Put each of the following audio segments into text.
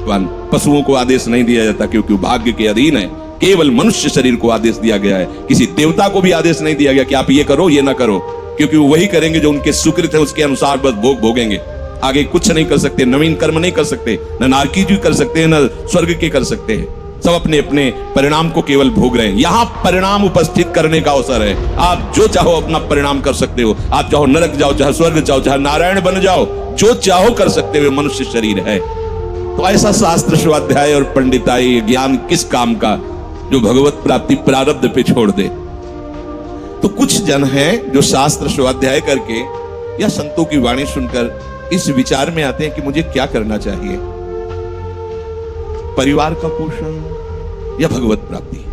भगवान। पशुओं को आदेश नहीं दिया जाता क्योंकि वो भाग्य के अधीन है। केवल मनुष्य शरीर को आदेश दिया गया है। किसी देवता को भी आदेश नहीं दिया गया कि आप ये करो ये ना करो, क्योंकि वो वही करेंगे जो उनके सुकृत है, उसके अनुसार बस भोग भोगेंगे। आगे कुछ नहीं कर सकते, नवीन कर्म नहीं कर सकते, न नारकी जी कर सकते हैं, न स्वर्ग के कर सकते हैं। सब अपने अपने परिणाम को केवल भोग रहे हैं। यहां परिणाम उपस्थित करने का अवसर है। आप जो चाहो अपना परिणाम कर सकते हो। आप चाहो नरक जाओ, चाहे स्वर्ग जाओ, चाहे नारायण बन जाओ, जो चाहो कर सकते हो। मनुष्य शरीर है तो ऐसा शास्त्र स्वाध्याय और पंडिताई ज्ञान किस काम का जो भगवत प्राप्ति प्रारब्ध पे छोड़ दे। तो कुछ जन हैं जो शास्त्र स्वाध्याय करके या संतों की वाणी सुनकर इस विचार में आते हैं कि मुझे क्या करना चाहिए, परिवार का पोषण या भगवत प्राप्ति।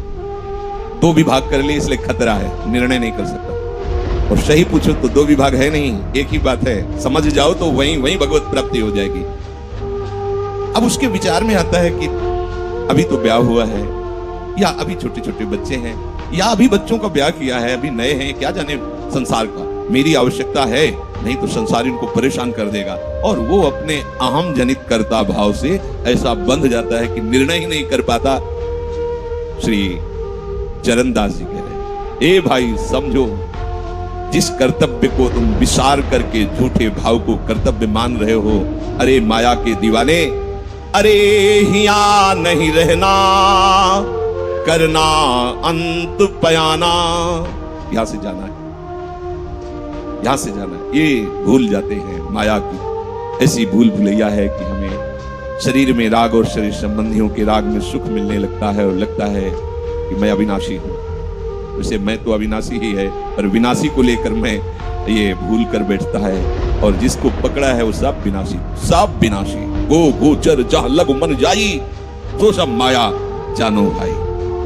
दो विभाग कर लिए इसलिए खतरा है, निर्णय नहीं कर सकता। और सही पूछो तो दो विभाग है नहीं, एक ही बात है। समझ जाओ तो वहीं वहीं भगवत प्राप्ति हो जाएगी। अब उसके विचार में आता है कि अभी तो ब्याह हुआ है, या अभी छोटे छोटे बच्चे हैं, या अभी बच्चों का ब्याह किया है, अभी नए हैं, क्या जाने संसार का, मेरी आवश्यकता है, नहीं तो संसार इनको परेशान कर देगा। और वो अपने अहम जनित कर्ता भाव से ऐसा बंध जाता है कि निर्णय ही नहीं कर पाता। श्री चरणदास जी कह रहे, ए भाई समझो, जिस कर्तव्य को तुम विसार करके झूठे भाव को कर्तव्य मान रहे हो, अरे माया के दीवाने, अरे हिया नहीं रहना, करना अंत पयाना। यहां से जाना है, यहां से जाना है। ये भूल जाते हैं माया की ऐसी भूल भुलैया है कि हमें शरीर में राग और शरीर संबंधियों के राग में सुख मिलने लगता है और लगता है कि मैं अविनाशी हूं। वैसे मैं तो अविनाशी ही है, पर विनाशी को लेकर मैं ये भूल कर बैठता है, और जिसको पकड़ा है वो सब विनाशी, सब विनाशी। गो गोचर जहां लग मन जाई, तो सब माया जानो भाई।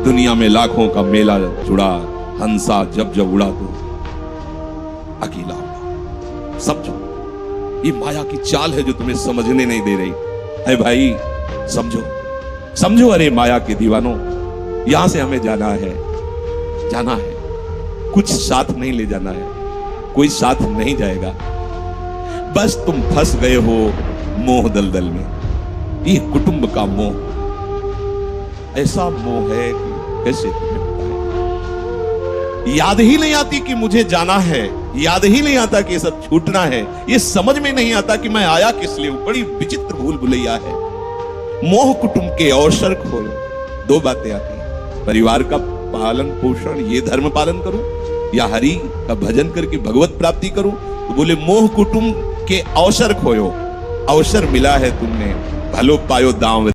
दुनिया में लाखों का मेला जुड़ा, हंसा जब जब उड़ा तो अकेला उड़ा। समझो, ये माया की चाल है जो तुम्हें समझने नहीं दे रही है भाई। समझो समझो, अरे माया के दीवानों, यहां से हमें जाना है, जाना है। कुछ साथ नहीं ले जाना है, कोई साथ नहीं जाएगा। बस तुम फंस गए हो मोह दलदल में। ये कुटुंब का मोह ऐसा मोह है कि कैसे तुम्हें बताएं। याद ही नहीं आती कि मुझे जाना है, याद ही नहीं आता कि ये सब छूटना है, ये समझ में नहीं आता कि मैं आया किस लिए। बड़ी विचित्र भूल भुलैया है। मोह कुटुंब के अवसर खोलो। दो बातें आती हैं, परिवार का पालन पोषण, ये धर्म पालन करूं, या हरि का भजन करके भगवत प्राप्ति करूं। तो बोले मोह कुटुंब के अवसर खोयो। अवसर मिला है तुमने, भलो पायो दांव।